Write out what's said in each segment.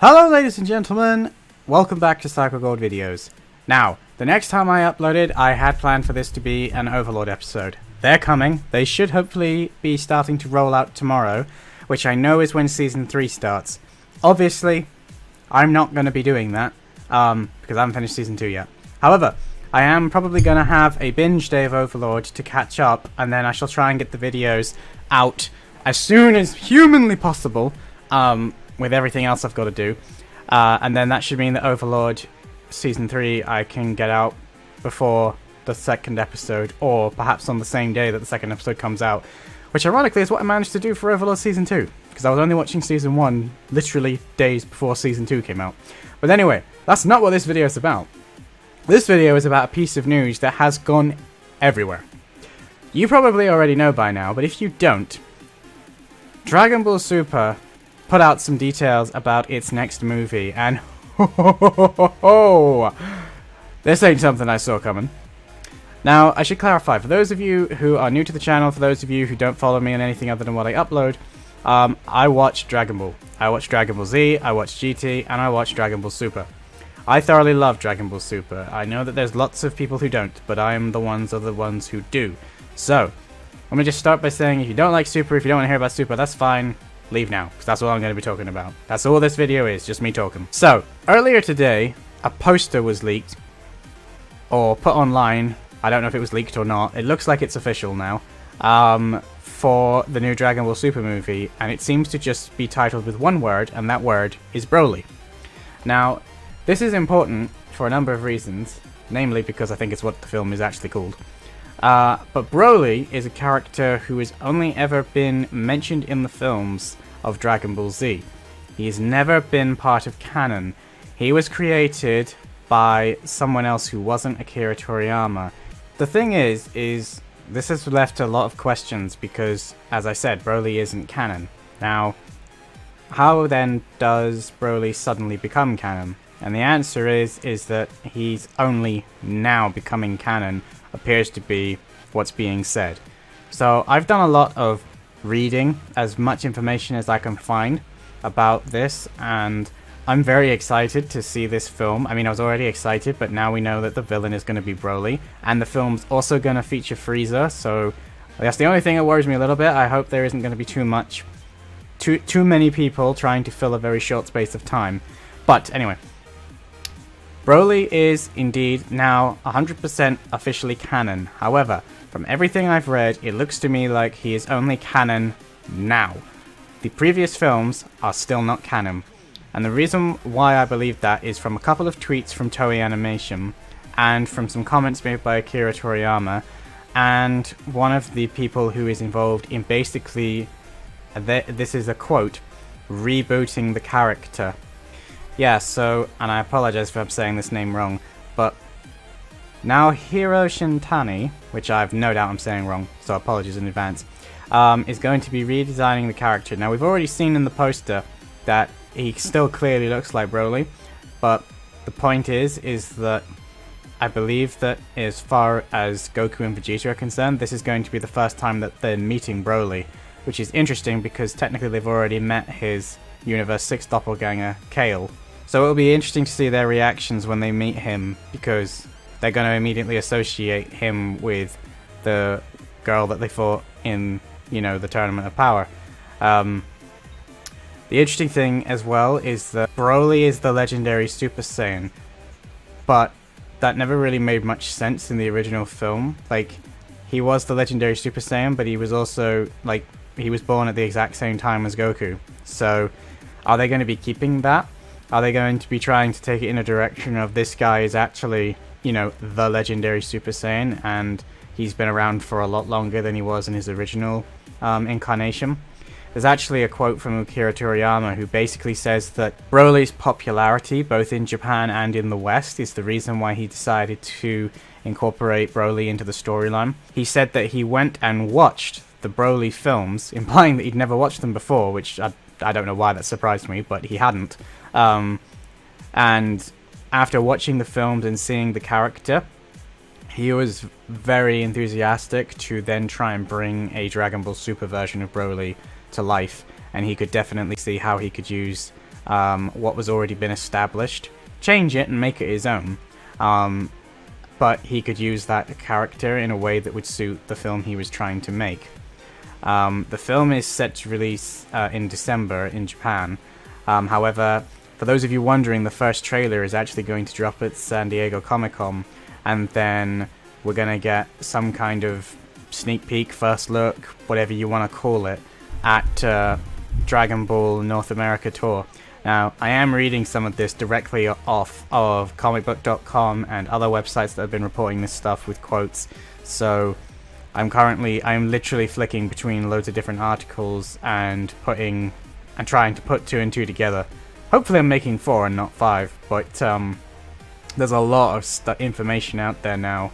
Hello ladies and gentlemen, welcome back to PsychoGoldVideos. Now, the next time I uploaded, I had planned for this to be an Overlord episode. They're coming, they should hopefully be starting to roll out tomorrow, which I know is when Season 3 starts. Obviously, I'm not going to be doing that, because I haven't finished Season 2 yet. However, I am probably going to have a binge day of Overlord to catch up, and then I shall try and get the videos out as soon as humanly possible, with everything else I've got to do. And then that should mean that Overlord Season 3 I can get out before the second episode, or perhaps on the same day that the second episode comes out. Which ironically is what I managed to do for Overlord Season 2, because I was only watching Season 1 literally days before Season 2 came out. But anyway, that's not what this video is about. This video is about a piece of news that has gone everywhere. You probably already know by now, but if you don't, Dragonball Super put out some details about its next movie, and this ain't something I saw coming. Now, I should clarify, for those of you who are new to the channel, for those of you who don't follow me on anything other than what I upload, I watch Dragon Ball. I watch Dragon Ball Z, I watch GT, and I watch Dragon Ball Super. I thoroughly love Dragon Ball Super. I know that there's lots of people who don't, but I am the ones who do. So, let me just start by saying, if you don't like Super, if you don't want to hear about Super, that's fine. Leave now, because that's all I'm going to be talking about. That's all this video is, just me talking. So, earlier today, a poster was leaked, or put online. I don't know if it was leaked or not. It looks like it's official now, for the new Dragon Ball Super movie, and it seems to just be titled with one word, and that word is Broly. Now, this is important for a number of reasons, namely because I think it's what the film is actually called. But Broly is a character who has only ever been mentioned in the films of Dragon Ball Z. He's never been part of canon. He was created by someone else who wasn't Akira Toriyama. The thing is this has left a lot of questions because, as I said, Broly isn't canon. Now, how then does Broly suddenly become canon? And the answer is that he's only now becoming canon, appears to be what's being said. So I've done a lot of reading, as much information as I can find about this, and I'm very excited to see this film. I mean, I was already excited, but now we know that the villain is going to be Broly, and the film's also going to feature Frieza, so that's the only thing that worries me a little bit. I hope there isn't going to be too many people trying to fill a very short space of time. But anyway, Broly is indeed now 100% officially canon. However, from everything I've read, it looks to me like he is only canon now. The previous films are still not canon. And the reason why I believe that is from a couple of tweets from Toei Animation, and from some comments made by Akira Toriyama, and one of the people who is involved in basically, this is a quote, rebooting the character. Yeah, so, and I apologize if I'm saying this name wrong, but Naohiro Shintani, which I've no doubt I'm saying wrong, so apologies in advance, is going to be redesigning the character. Now, we've already seen in the poster that he still clearly looks like Broly, but the point is that I believe that as far as Goku and Vegeta are concerned, this is going to be the first time that they're meeting Broly, which is interesting because technically they've already met his Universe 6 doppelganger, Kale. So it'll be interesting to see their reactions when they meet him, because they're going to immediately associate him with the girl that they fought in, you know, the Tournament of Power. The interesting thing as well is that Broly is the legendary Super Saiyan, but that never really made much sense in the original film. Like, he was the legendary Super Saiyan, but he was also, like, he was born at the exact same time as Goku. So, are they going to be keeping that? Are they going to be trying to take it in a direction of this guy is actually, you know, the legendary Super Saiyan, and he's been around for a lot longer than he was in his original incarnation? There's actually a quote from Akira Toriyama who basically says that Broly's popularity, both in Japan and in the West, is the reason why he decided to incorporate Broly into the storyline. He said that he went and watched the Broly films, implying that he'd never watched them before, which I don't know why that surprised me, but he hadn't. And after watching the films and seeing the character, he was very enthusiastic to then try and bring a Dragon Ball Super version of Broly to life, and he could definitely see how he could use what was already been established, change it and make it his own. But he could use that character in a way that would suit the film he was trying to make. The film is set to release in December in Japan. However, for those of you wondering, the first trailer is actually going to drop at San Diego Comic-Con, and then we're going to get some kind of sneak peek, first look, whatever you want to call it, at Dragon Ball North America Tour. Now, I am reading some of this directly off of comicbook.com and other websites that have been reporting this stuff with quotes, so I'm literally flicking between loads of different articles and trying to put 2 and 2 together. Hopefully I'm making 4 and not 5, but there's a lot of information out there now.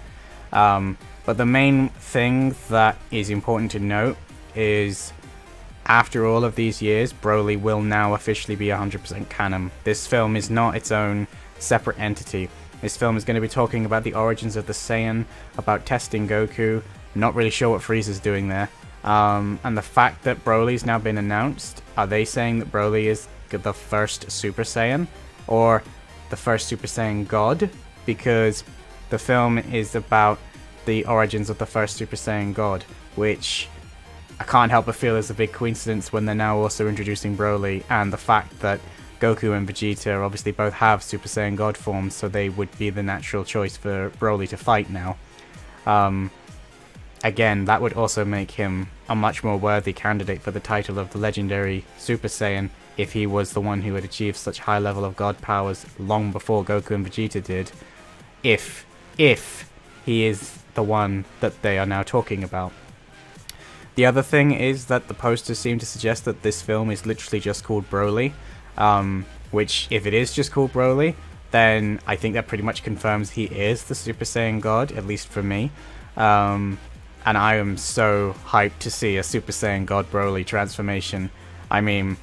But the main thing that is important to note is, after all of these years, Broly will now officially be 100% canon. This film is not its own separate entity. This film is going to be talking about the origins of the Saiyan, about testing Goku. Not really sure what Frieza's doing there. And the fact that Broly's now been announced, are they saying that Broly is the first Super Saiyan? Or the first Super Saiyan God? Because the film is about the origins of the first Super Saiyan God, which I can't help but feel is a big coincidence when they're now also introducing Broly, and the fact that Goku and Vegeta obviously both have Super Saiyan God forms, so they would be the natural choice for Broly to fight now. Again, that would also make him a much more worthy candidate for the title of the legendary Super Saiyan if he was the one who had achieved such high level of God powers long before Goku and Vegeta did. If he is the one that they are now talking about. The other thing is that the posters seem to suggest that this film is literally just called Broly, which, if it is just called Broly, then I think that pretty much confirms he is the Super Saiyan God, at least for me. And I am so hyped to see a Super Saiyan God Broly transformation. I mean,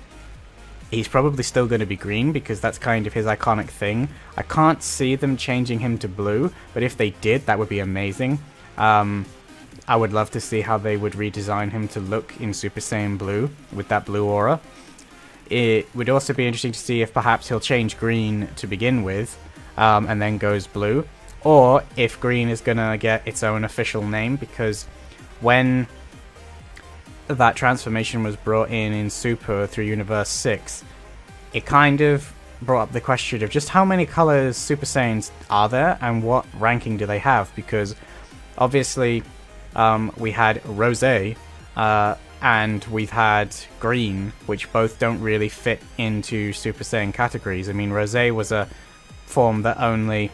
he's probably still going to be green because that's kind of his iconic thing. I can't see them changing him to blue, but if they did, that would be amazing. I would love to see how they would redesign him to look in Super Saiyan Blue with that blue aura. It would also be interesting to see if perhaps he'll change green to begin with, and then goes blue, or if green is gonna get its own official name, because when that transformation was brought in Super through Universe 6, it kind of brought up the question of just how many colors Super Saiyans are there and what ranking do they have, because obviously we had Rosé and we've had Green, which both don't really fit into Super Saiyan categories. I mean, Rosé was a form that only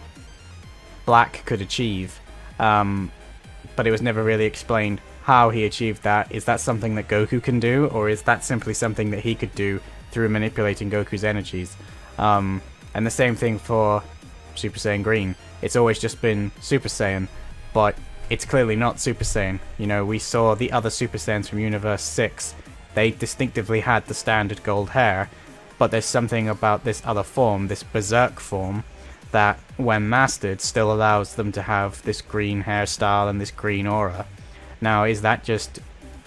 Black could achieve, but it was never really explained how he achieved that. Is that something that Goku can do, or is that simply something that he could do through manipulating Goku's energies? And the same thing for Super Saiyan Green. It's always just been Super Saiyan, but it's clearly not Super Saiyan. You know, we saw the other Super Saiyans from Universe 6. They distinctively had the standard gold hair, but there's something about this other form, this Berserk form, that when mastered still allows them to have this green hairstyle and this green aura. Now, is that just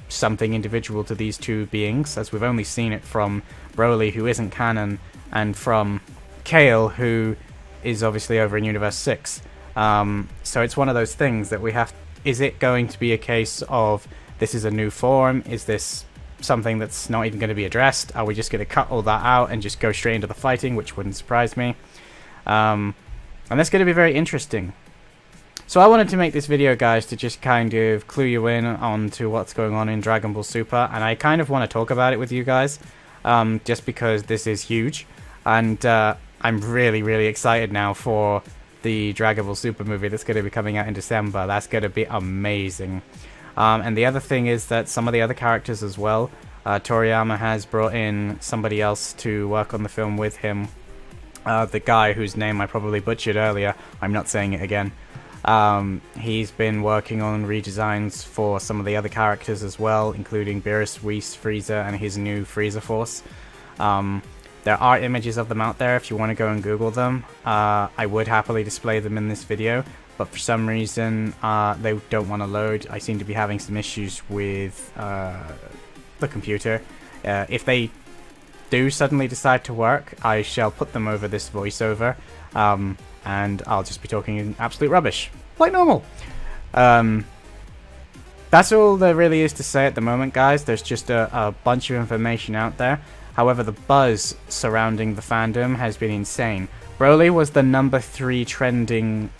something individual to these two beings, as we've only seen it from Broly, who isn't canon, and from Kale, who is obviously over in Universe 6. So it's one of those things that we have. Is it going to be a case of this is a new form? Is this something that's not even going to be addressed? Are we just going to cut all that out and just go straight into the fighting, which wouldn't surprise me? And that's going to be very interesting. So I wanted to make this video, guys, to just kind of clue you in onto what's going on in Dragon Ball Super, and I kind of want to talk about it with you guys, just because this is huge, and I'm really, really excited now for the Dragon Ball Super movie that's going to be coming out in December. That's going to be amazing. And the other thing is that some of the other characters as well, Toriyama has brought in somebody else to work on the film with him. The guy whose name I probably butchered earlier, I'm not saying it again. He's been working on redesigns for some of the other characters as well, including Beerus, Whis, Frieza, and his new Frieza Force. There are images of them out there if you want to go and Google them. I would happily display them in this video, but for some reason they don't want to load. I seem to be having some issues with the computer. If they do suddenly decide to work, I shall put them over this voiceover, and I'll just be talking in absolute rubbish, like normal. That's all there really is to say at the moment, guys. There's just a bunch of information out there. However, the buzz surrounding the fandom has been insane. Broly was the #3 trending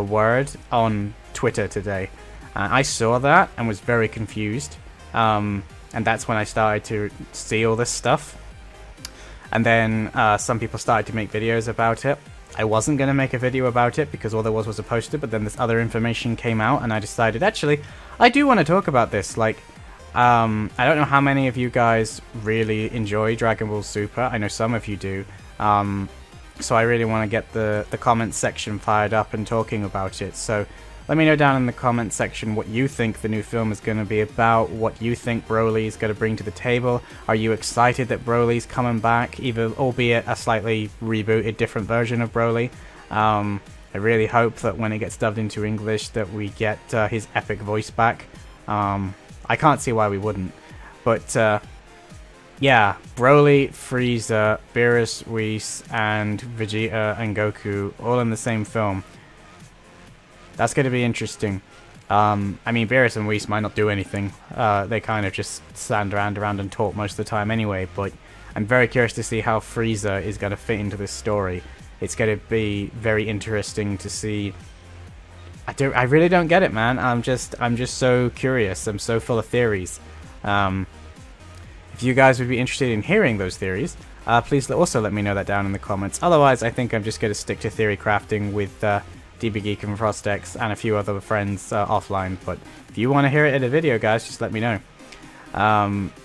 word on Twitter today. I saw that and was very confused. And that's when I started to see all this stuff. And then some people started to make videos about it. I wasn't going to make a video about it because all there was a poster, but then this other information came out and I decided, actually, I do want to talk about this. Like, I don't know how many of you guys really enjoy Dragon Ball Super. I know some of you do. So I really want to get the comments section fired up and talking about it. So let me know down in the comments section what you think the new film is going to be about, what you think Broly is going to bring to the table. Are you excited that Broly's coming back, even albeit a slightly rebooted, different version of Broly? I really hope that when it gets dubbed into English that we get his epic voice back. I can't see why we wouldn't. But yeah, Broly, Frieza, Beerus, Whis, and Vegeta and Goku all in the same film. That's going to be interesting. I mean, Beerus and Whis might not do anything. They kind of just stand around and talk most of the time anyway, but I'm very curious to see how Frieza is going to fit into this story. It's going to be very interesting to see. I really don't get it, man. I'm just so curious. I'm so full of theories. If you guys would be interested in hearing those theories, please also let me know that down in the comments. Otherwise, I think I'm just going to stick to theory crafting with DBeeGeek and Frostex and a few other friends offline. But if you want to hear it in a video, guys, just let me know.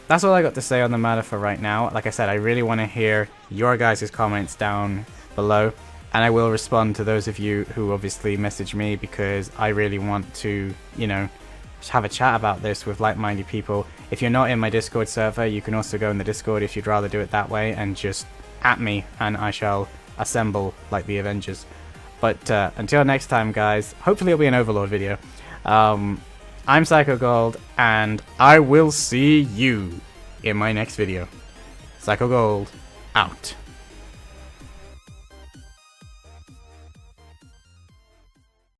That's all I got to say on the matter for right now. Like I said, I really want to hear your guys' comments down below, and I will respond to those of you who obviously message me, because I really want to, you know, just have a chat about this with like-minded people. If you're not in my Discord server, you can also go in the Discord if you'd rather do it that way, and just at me, and I shall assemble like the Avengers. But until next time, guys, hopefully it'll be an Overlord video. I'm PsychoGold, and I will see you in my next video. PsychoGold, out.